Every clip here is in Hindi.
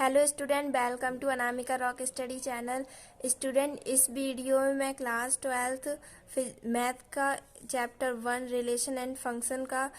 Hello student, welcome to Anamika rock study channel. Student, इस वीडियो में मैं क्लास 12th मैथ का चैप्टर 1 रिलेशन एंड फंक्शन का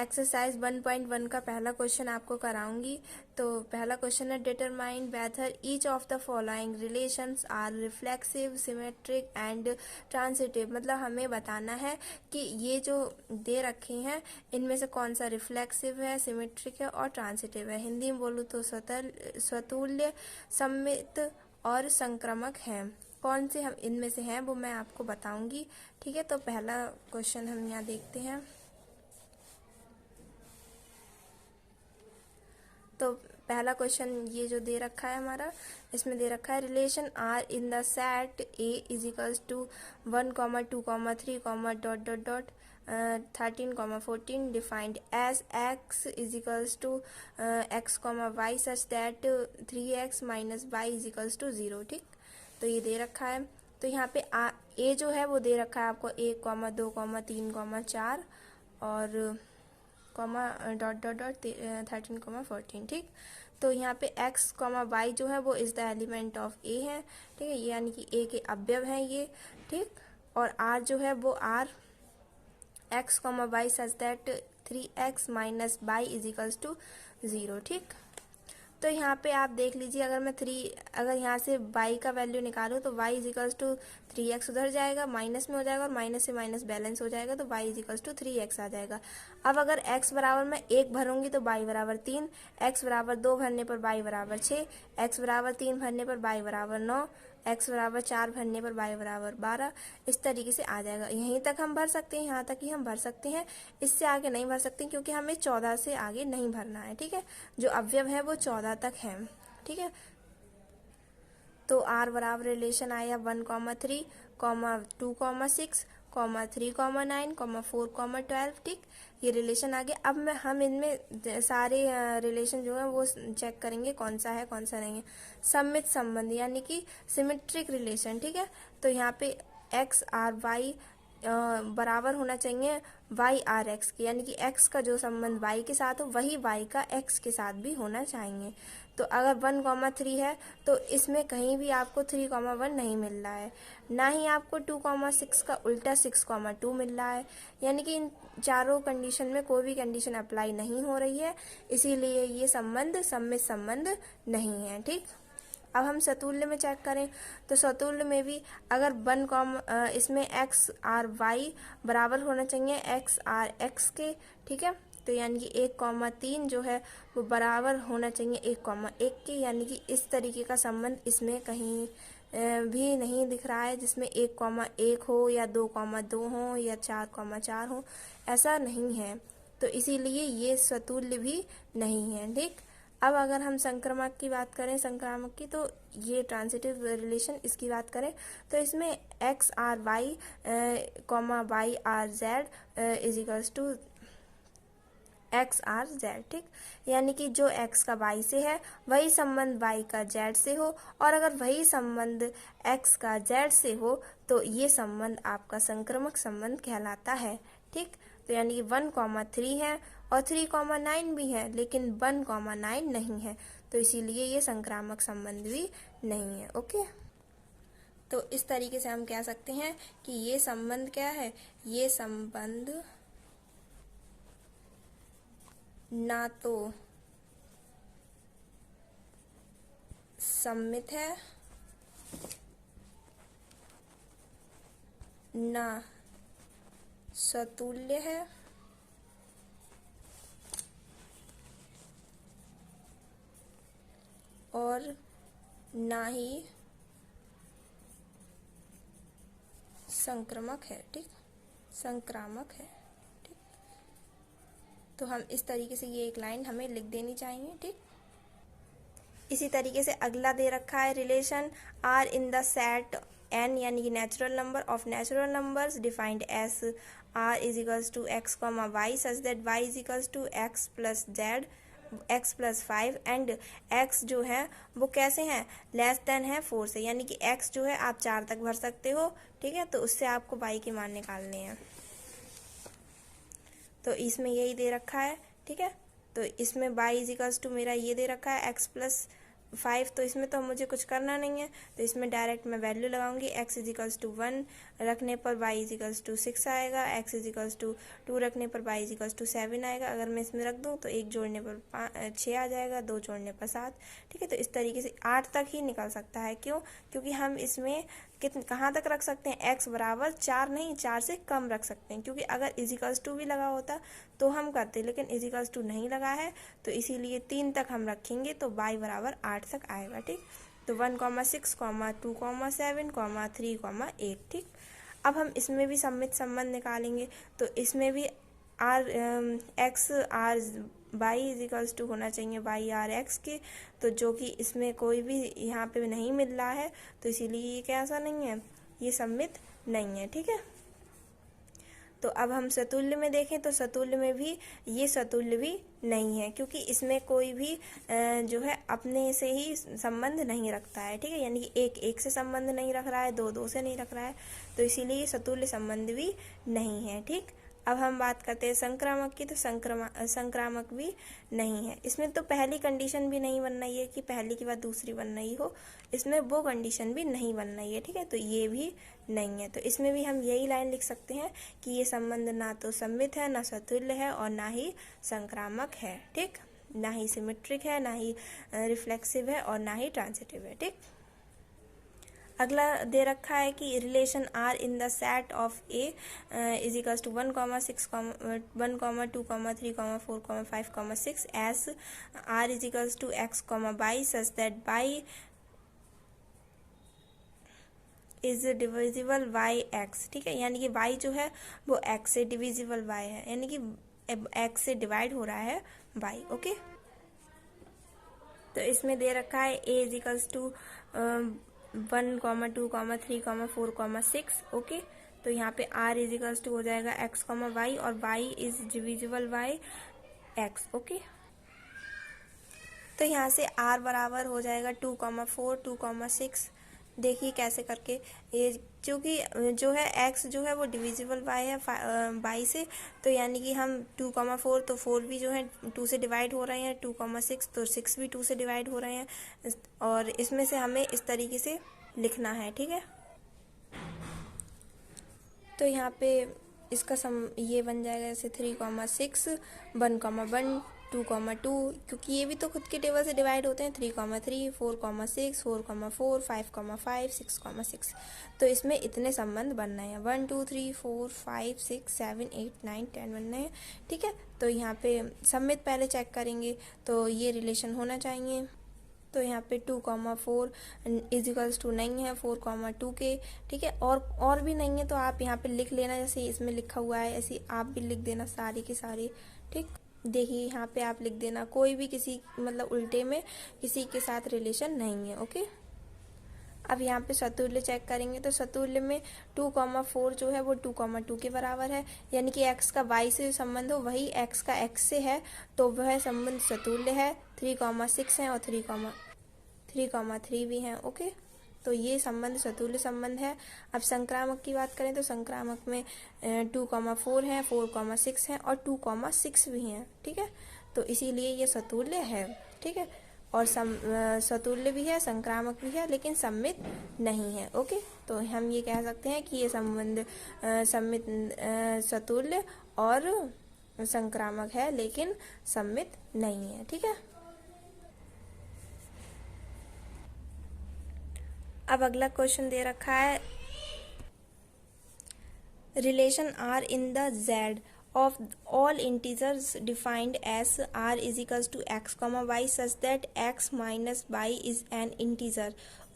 एक्सरसाइज 1.1 का पहला क्वेश्चन आपको कराऊंगी। तो पहला क्वेश्चन है, determine whether each of the following relations are reflexive, symmetric and transitive. मतलब हमें बताना है कि ये जो दे रखे हैं इनमें से कौन सा रिफ्लेक्सिव है, सिमेट्रिक है और ट्रांसिटिव है। हिंदी में बोलूँ तो स्वतुल्य, सममित और संक्रामक हैं। कौन से हम इनमें से हैं वो मैं आपको बताऊंगी। ठीक है, तो पहला क्वेश्चन हम यहाँ देखते हैं। तो पहला क्वेश्चन ये जो दे रखा है हमारा, इसमें दे रखा है relation R in the set A is equals to 1, 2, 3, dot dot dot 13, 14 defined as x is equals to x, y such that 3x minus y is equals to 0। ठीक, तो ये दे रखा है। तो यहाँ पे ए जो है वो दे रखा है आपको 1, 2, 3, 4 और कॉमा डॉट डॉट डॉट 13, 14। ठीक, तो यहाँ पे x, y जो है वो इज द एलिमेंट ऑफ ए है। ठीक है, यानी कि ए के अवयव हैं ये। ठीक, और r जो है वो r x, y such that 3x minus y is equals to 0। ठीक, तो यहाँ पे आप देख लीजिए, अगर यहाँ से y का वैल्यू निकालो तो y is equals to 3x उधर जाएगा, माइनस में हो जाएगा और माइनस से माइनस बैलेंस हो जाएगा, तो y is equals to 3x आ जाएगा। अब अगर x बराबर मैं 1 भरूंगी तो y बराबर 3, x बराबर 2 भरने पर y बराबर 6, x बराबर 3 भरने पर y बराबर 9, x बराबर 4 भरने पर y बराबर 12। इस तरीके से आ जाएगा। यहीं तक हम भर सकते हैं, यहाँ तक ही हम भर सकते हैं, इससे आगे नहीं भर सकते क्योंकि हमें 14 से आगे नहीं भरना है। ठीक है, जो अवयव है वो 14 तक है। ठीक है, तो r बराबर रिलेशन आया 1, 3, 2, 6, 3, 9, 4, 12। ठीक, ये रिलेशन आ गया। अब हम इनमें सारे रिलेशन जो है वो चेक करेंगे कौन सा है कौन सा नहीं है। सममित संबंध यानी कि सिमेट्रिक रिलेशन। ठीक है, तो यहाँ पे एक्स आर वाई बराबर होना चाहिए वाई आर एक्स के, यानी कि एक्स का जो संबंध वाई के साथ हो वही वाई का एक्स के साथ भी होना चाहिए। तो अगर 1, 3 है तो इसमें कहीं भी आपको 3, 1 नहीं मिल रहा है, ना ही आपको 2, 6 का उल्टा 6, 2 मिल रहा है। यानी कि इन चारों कंडीशन में कोई भी कंडीशन अप्लाई नहीं हो रही है, इसीलिए ये संबंध सममित संबंध नहीं है। ठीक, अब हम सतुल्य में चेक करें तो सतुल्य में भी अगर इसमें एक्स आर वाई बराबर होना चाहिए एक्स आर एक्स के। ठीक है, तो यानी कि 1, 3 जो है वो बराबर होना चाहिए 1, 1 के, यानी कि इस तरीके का संबंध इसमें कहीं भी नहीं दिख रहा है जिसमें 1, 1 हो या 2, 2 हो या 4, 4 हो, ऐसा नहीं है। तो इसीलिए ये सतुल्य भी नहीं है। ठीक, अब अगर हम संक्रामक की बात करें, संक्रामक की, तो ये ट्रांसिटिव रिलेशन इसकी बात करें तो इसमें x R y y R z is equals to x R z. ठीक, यानी कि जो एक्स का वाई से है वही संबंध वाई का जेड से हो, और अगर वही संबंध एक्स का जेड से हो तो ये संबंध आपका संक्रामक संबंध कहलाता है। ठीक, तो यानी कि 1, 3 है और 3, 9 भी है, लेकिन 1, 9 नहीं है, तो इसीलिए ये संक्रामक संबंध भी नहीं है। ओके, तो इस तरीके से हम कह सकते हैं कि ये संबंध क्या है, ये संबंध ना तो सममित है ना सतुल्य है, और ना ही संक्रामक है। ठीक, संक्रामक है। ठीक, तो हम इस तरीके से ये एक लाइन हमें लिख देनी चाहिए। ठीक, इसी तरीके से अगला दे रखा है relation R in the set N, यानी कि natural number of natural numbers defined as R is equals to x, y such that y is equals to x plus z, x plus 5 and x जो है वो कैसे हैं, लेस देन है 4 से, यानी कि x जो है आप 4 तक भर सकते हो। ठीक है, तो उससे आपको y के मान निकालने हैं, तो इसमें यही दे रखा है। ठीक है, तो इसमें बाई इजिकल्स टू मेरा ये दे रखा है x+5, तो इसमें तो मुझे कुछ करना नहीं है, तो इसमें डायरेक्ट मैं वैल्यू लगाऊंगी। x इजिकल्स टू 1 रखने पर y इजिकल्स टू 6 आएगा, x इजिकल्स टू 2 रखने पर y इजिकल्स टू 7 आएगा। अगर मैं इसमें रख दूँ तो 1 जोड़ने पर 6 आ जाएगा, 2 जोड़ने पर 7। ठीक है, तो इस तरीके से 8 तक ही निकल सकता है। क्यों? क्योंकि हम इसमें कहाँ तक रख सकते हैं, x बराबर 4 नहीं, 4 से कम रख सकते हैं, क्योंकि अगर इजिकल्स टू भी लगा होता तो हम करते, लेकिन इजिकल्स टू नहीं लगा है, तो इसीलिए 3 तक हम रखेंगे, तो y बराबर 8 तक आएगा। ठीक, तो 1, 6, 2, 7, 3, 8। ठीक, अब हम इसमें भी सम्मित संबंध निकालेंगे, तो इसमें भी x r y is equals to होना चाहिए y r x के, तो जो कि इसमें कोई भी यहाँ पे नहीं मिल रहा है, तो इसीलिए ये कैसा नहीं है, ये सम्मित नहीं है। ठीक है, तो अब हम सतुल्य में देखें तो सतुल्य में भी ये सतुल्य भी नहीं है, क्योंकि इसमें कोई भी जो है अपने से ही संबंध नहीं रखता है। ठीक है, यानी कि 1 1 से संबंध नहीं रख रहा है, 2 2 से नहीं रख रहा है, तो इसीलिए सतुल्य संबंध भी नहीं है। ठीक, अब हम बात करते हैं संक्रामक की, तो संक्रामक भी नहीं है। इसमें तो पहली कंडीशन भी नहीं बन रही है कि पहली के बाद दूसरी बन रही हो, इसमें वो कंडीशन भी नहीं बन रही है। ठीक है, तो ये भी नहीं है, तो इसमें भी हम यही लाइन लिख सकते हैं कि ये संबंध ना तो सम्मित है, ना सतुल्य है, और ना ही संक्रामक है। ठीक, ना ही सिमेट्रिक है, ना ही रिफ्लेक्सिव है, और ना ही ट्रांजिटिव है। ठीक, अगला दे रखा है कि relation R in the set of A is equals to 1, 6, 1, 2, 3, 4, 5, 6 as R is equals to x, y such that y is divisible by x. ठीक है, यानी कि y जो है वो x से डिविजिबल y है, यानी कि x से डिवाइड हो रहा है y। ओके, तो इसमें दे रखा है a is equals to 1, 2, 3, 4, 6। Okay, तो यहाँ पे r इज इक्वल्स टू हो जाएगा x, y, और y is divisible by x। Okay, तो यहाँ से r बराबर हो जाएगा 2, 4, 2, 6। देखिए कैसे करके, ये क्योंकि जो है x जो है वो डिविजिबल y है y से, तो यानी कि हम 2, 4, तो 4 भी जो है 2 से डिवाइड हो रहे हैं, 2, 6 तो 6 भी 2 से डिवाइड हो रहे हैं, और इसमें से हमें इस तरीके से लिखना है। ठीक है, तो यहाँ पे इसका ये बन जाएगा जैसे 3, 6, 1, 1, 2, 2, क्योंकि ये भी तो खुद के टेबल से डिवाइड होते हैं, 3, 3, 4, 6, 4, 4, 5, 5, 6, 6। तो इसमें इतने संबंध बनना है, 1, 2, 3, 4, 5, 6, 7, 8, 9, 10 बनना है। ठीक है, तो यहाँ पे सम्मित पहले चेक करेंगे, तो ये रिलेशन होना चाहिए। तो यहाँ पे 2, 4 इज इक्वल्स टू नहीं है 4, 2 के। ठीक है, और भी नहीं है तो आप यहाँ पे लिख लेना, जैसे इसमें लिखा हुआ है ऐसे आप भी लिख देना सारे के सारे। ठीक, देखिए यहाँ पे आप लिख देना, कोई भी किसी मतलब उल्टे में किसी के साथ रिलेशन नहीं है। ओके, अब यहाँ पे सतुल्य चेक करेंगे, तो सतुल्य में 2, 4 जो है वो 2, 2 के बराबर है, यानी कि x का y से संबंध हो वही x का x से है, तो वह संबंध सतुल्य है। 3, 6 है और 3, 3 भी हैं। ओके, तो ये संबंध सतुल्य संबंध है। अब संक्रामक की बात करें तो संक्रामक में 2, 4 है, 4, 6 है, और 2, 6 भी हैं। ठीक है, तो इसीलिए ये सतुल्य है। ठीक है, और सतुल्य भी है, संक्रामक भी है, लेकिन सम्मित नहीं है। ओके, तो हम ये कह सकते हैं कि ये संबंध सम्मित सतुल्य और संक्रामक है, लेकिन सम्मित नहीं है। ठीक है, अब अगला क्वेश्चन दे रखा है, relation R in the Z of all integers defined as r is equals to x, y such that x minus y is an integer।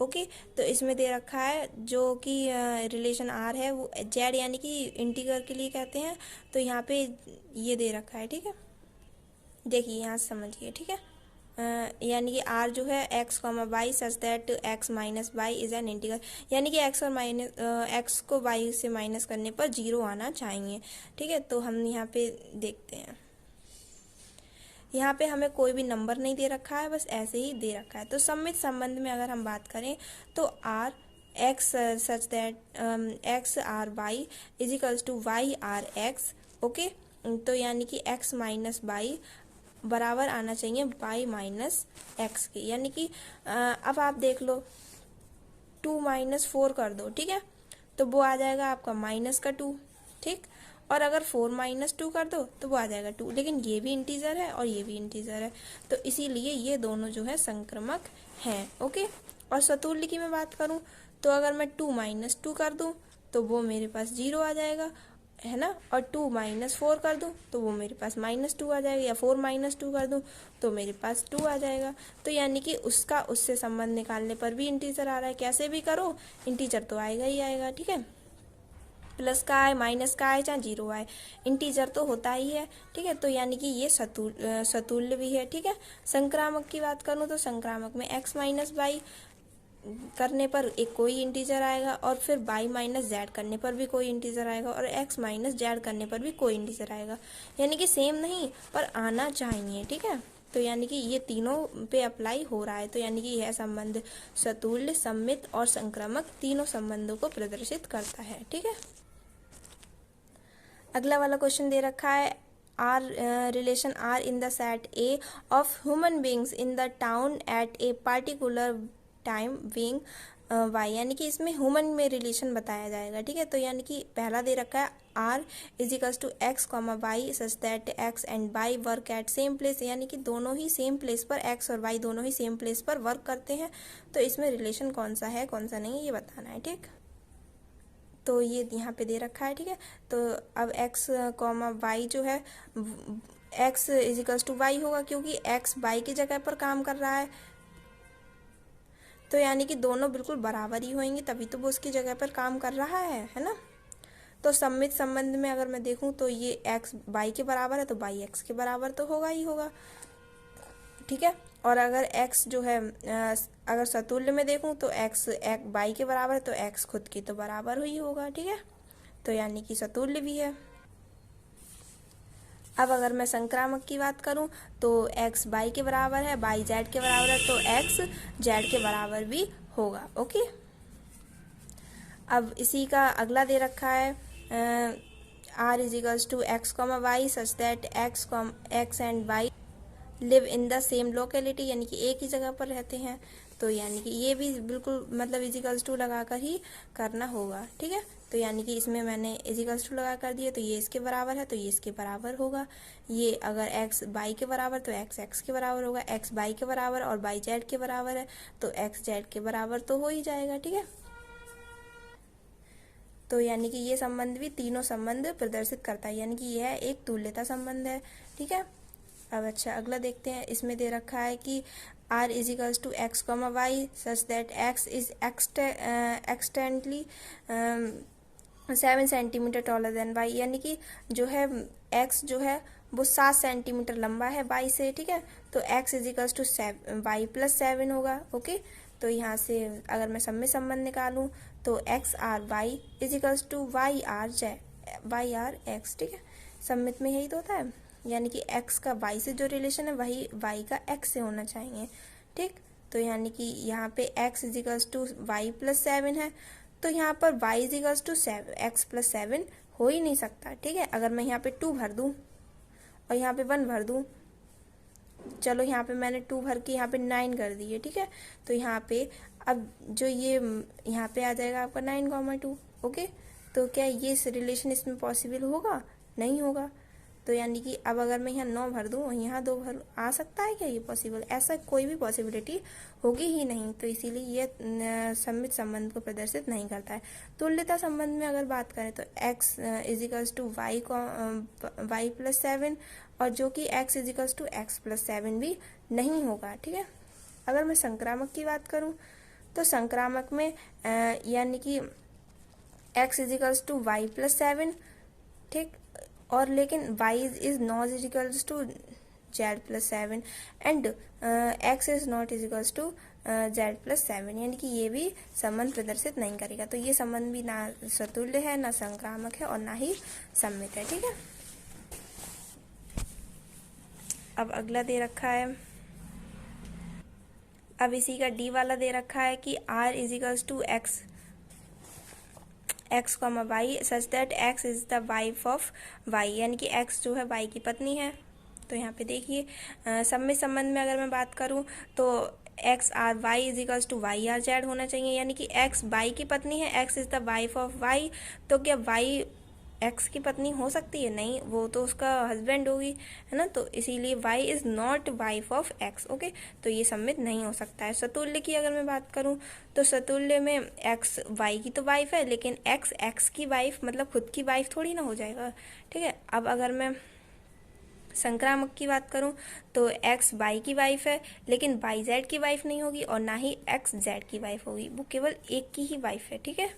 Okay, तो इसमें दे रखा है जो कि रिलेशन आर है वो जेड यानी कि इंटीगर के लिए कहते हैं, तो यहाँ पे ये दे रखा है। ठीक है, देखिए यहाँ से समझिए। ठीक है, यानी कि r जो है x, y such that x minus y is an integer, यानी कि x और माइनस x को y से माइनस करने पर 0 आना चाहिए। ठीक है, तो हम यहाँ पे देखते हैं, यहाँ पे हमें कोई भी नंबर नहीं दे रखा है, बस ऐसे ही दे रखा है। तो सम्मित संबंध में अगर हम बात करें तो r x such that x r y is equals to y r x। Okay, तो यानी कि x माइनस y बराबर आना चाहिए y माइनस एक्स के, यानी कि अब आप देख लो 2 माइनस 4 कर दो, ठीक है, तो वो आ जाएगा आपका माइनस का 2, ठीक। और अगर 4 माइनस 2 कर दो तो वो आ जाएगा 2, लेकिन ये भी इंटीजर है और ये भी इंटीजर है, तो इसीलिए ये दोनों जो है संक्रमक हैं। ओके, और सतुल्य की मैं बात करूं तो अगर मैं 2 माइनस 2 कर दूं तो वो मेरे पास 0 आ जाएगा, है ना, और 2 माइनस 4 कर दूं तो वो मेरे पास माइनस 2 आ जाएगा, या 4 माइनस 2 कर दूं तो मेरे पास 2 आ जाएगा। तो यानी कि उसका उससे संबंध निकालने पर भी इंटीजर आ रहा है, कैसे भी करो इंटीजर तो आएगा ही आएगा, ठीक है। प्लस का आए, माइनस का आए, चाहे 0 आए, इंटीजर तो होता ही है, ठीक है। तो यानी कि ये सतुल्य भी है, ठीक है। संक्रामक की बात करूं तो संक्रामक में x माइनस वाई करने पर एक कोई इंटीजर आएगा, और फिर y माइनस जेड करने पर भी कोई इंटीजर आएगा, और x माइनस जेड करने पर भी कोई इंटीजर आएगा, यानी कि सेम नहीं पर आना चाहिए, ठीक है। तो यानी कि ये तीनों पे अप्लाई हो रहा है, तो यानी कि यह संबंध सतुल्य, सम्मित और संक्रामक तीनों संबंधों को प्रदर्शित करता है, ठीक है। अगला वाला क्वेश्चन दे रखा है R relation R in the set A of human beings in the town at a particular time being y, यानी कि इसमें ह्यूमन में रिलेशन बताया जाएगा, ठीक है। तो यानी कि पहला दे रखा है R is equals to x comma y such that x and y work at same place, यानी कि दोनों ही सेम प्लेस पर, एक्स और वाई दोनों ही सेम प्लेस पर वर्क करते हैं। तो इसमें रिलेशन कौन सा है कौन सा नहीं ये बताना है, ठीक। तो ये यहाँ पे दे रखा है, ठीक है। तो अब x कॉमा वाई जो है x इजिकल्स टू वाई होगा, क्योंकि x वाई की जगह पर काम कर रहा है, तो यानी कि दोनों बिल्कुल बराबर ही होंगे, तभी तो वो उसकी जगह पर काम कर रहा है ना। तो सम्मित संबंध में अगर मैं देखूं तो ये x वाई के बराबर है तो y x के बराबर तो होगा ही होगा, ठीक है। और अगर x जो है अगर सतुल्य में देखूं तो x y के बराबर है तो x खुद की तो बराबर ही होगा, ठीक है। तो यानी कि सतुल्य भी है। अब अगर मैं संक्रामक की बात करूं तो x y के बराबर है, y z के बराबर है, तो x z के बराबर भी होगा। ओके, अब इसी का अगला दे रखा है r इजिकल्स to x comma y such that x and y live in the same locality, यानी कि एक ही जगह पर रहते हैं। तो यानी कि ये भी बिल्कुल मतलब इजिकल्स टू लगाकर ही करना होगा, ठीक है। तो यानी कि इसमें मैंने इजिकल्स टू लगा कर दिया, तो ये इसके बराबर है तो ये इसके बराबर होगा। ये अगर एक्स वाई के बराबर तो एक्स एक्स के बराबर होगा, एक्स वाई के बराबर और वाई जेड के बराबर है तो एक्स जेड के बराबर तो हो ही जाएगा, ठीक है। तो यानी कि ये संबंध भी तीनों संबंध प्रदर्शित करता है, यानी कि यह एक तुल्यता संबंध है, ठीक है। अब अच्छा अगला देखते हैं, इसमें दे रखा है कि r इजिकल्स to x comma y such that x is exactly 7 centimetre taller than y, यानी कि जो है x जो है वो 7 सेंटीमीटर लंबा है y से, ठीक है। तो x is equals to y plus 7 होगा। ओके, तो यहाँ से अगर मैं सम्मित संबंध निकालूं तो x R y is equals to Y R x, ठीक है। सम्मित में यही तो होता है, यानी कि x का y से जो रिलेशन है वही y का x से होना चाहिए, ठीक। तो यानी कि यहाँ पे x is equals to y plus 7 है, तो यहाँ पर y is equals to x plus 7 हो ही नहीं सकता, ठीक है। अगर मैं यहाँ पे 2 भर दूँ और यहाँ पे 1 भर दूँ, चलो यहाँ पे मैंने 2 भर के यहाँ पे 9 कर दिए, ठीक है। तो यहाँ पे अब जो ये यहाँ पे आ जाएगा आपका 9,2। ओके, तो क्या ये रिलेशन इसमें पॉसिबल होगा? नहीं होगा। तो यानी कि अब अगर मैं यहाँ 9 भर दूँ और यहाँ 2 भर, आ सकता है क्या ये पॉसिबल? ऐसा कोई भी पॉसिबिलिटी होगी ही नहीं, तो इसीलिए ये सम्मित संबंध को प्रदर्शित नहीं करता है। तुल्यता संबंध में अगर बात करें तो x is equals to y plus 7 और जो कि x is equals to x plus 7 भी नहीं होगा, ठीक है। अगर मैं संक्रामक की बात करूँ तो संक्रामक में यानी कि x is equals to y plus 7, ठीक, और लेकिन y is not is equals to z plus 7 and x is not is equals to z plus 7, यानी कि ये भी संबंध प्रदर्शित नहीं करेगा। तो ये संबंध भी ना सतुल्य है, ना संक्रामक है और ना ही सम्मित है, ठीक है। अब अगला दे रखा है, अब इसी का डी वाला दे रखा है कि r इजिकल्स to x comma y such that x is the wife of Y, यानी कि x जो है y की पत्नी है, तो यहाँ पे देखिए सममित संबंध में अगर मैं बात करूँ तो x R Y is equals to Y R Z होना चाहिए, यानी कि एक्स वाई की पत्नी है, x is the wife of y. तो क्या वाई एक्स की पत्नी हो सकती है? नहीं, वो तो उसका हस्बैंड होगी, है ना। तो इसीलिए y is not wife of x. Okay, तो ये सम्मित नहीं हो सकता है। सतुल्य की अगर मैं बात करूं तो सतुल्य में एक्स वाई की तो वाइफ है, लेकिन एक्स एक्स की वाइफ मतलब खुद की वाइफ थोड़ी ना हो जाएगा, ठीक है। अब अगर मैं संक्रामक की बात करूं तो एक्स वाई की वाइफ है, लेकिन वाई जेड की वाइफ नहीं होगी और ना ही एक्स जेड की वाइफ होगी, वो केवल एक की ही वाइफ है, ठीक है।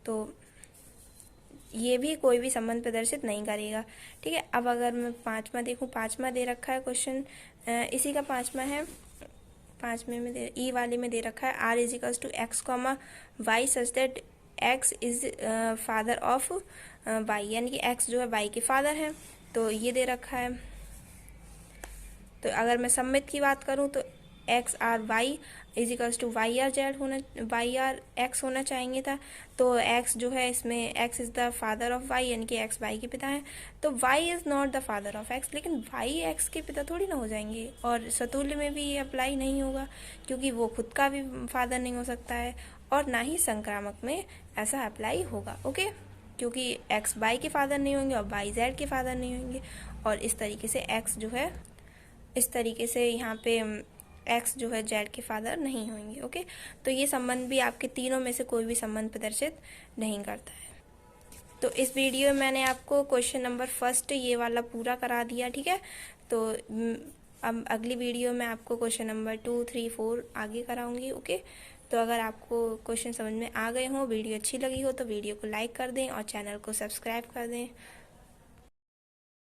तो ये भी कोई भी संबंध प्रदर्शित नहीं करेगा, ठीक है। अब अगर मैं पांचवा देखूं, पांचवा दे रखा है क्वेश्चन, इसी का पांचवा है। पांचवे में ई वाले में दे रखा है R is equals to x comma y such that x is father of Y, यानी कि एक्स जो है वाई के फादर है। तो ये दे रखा है। तो अगर मैं सम्मित की बात करूं तो x R Y is equals to Y R Z होना, वाई आर एक्स होना चाहिए था। तो एक्स जो है इसमें X is the father of Y, यानी कि एक्स वाई के पिता है। तो Y is not the father of X, लेकिन वाई एक्स के पिता थोड़ी ना हो जाएंगे। और सतुल्य में भी ये अप्लाई नहीं होगा, क्योंकि वो खुद का भी फादर नहीं हो सकता है, और ना ही संक्रामक में ऐसा अप्लाई होगा। ओके, क्योंकि एक्स वाई के फादर नहीं होंगे और वाई जेड के फादर नहीं होंगे, और इस तरीके से एक्स जो है, इस तरीके से यहाँ पे एक्स जो है जेड के फादर नहीं होंगे। ओके, तो ये संबंध भी आपके तीनों में से कोई भी संबंध प्रदर्शित नहीं करता है। तो इस वीडियो में मैंने आपको क्वेश्चन नंबर फर्स्ट ये वाला पूरा करा दिया, ठीक है। तो अब अगली वीडियो में आपको क्वेश्चन नंबर 2, 3, 4 आगे कराऊंगी। ओके, तो अगर आपको क्वेश्चन समझ में आ गए हो, वीडियो अच्छी लगी हो तो वीडियो को लाइक कर दें और चैनल को सब्सक्राइब कर दें।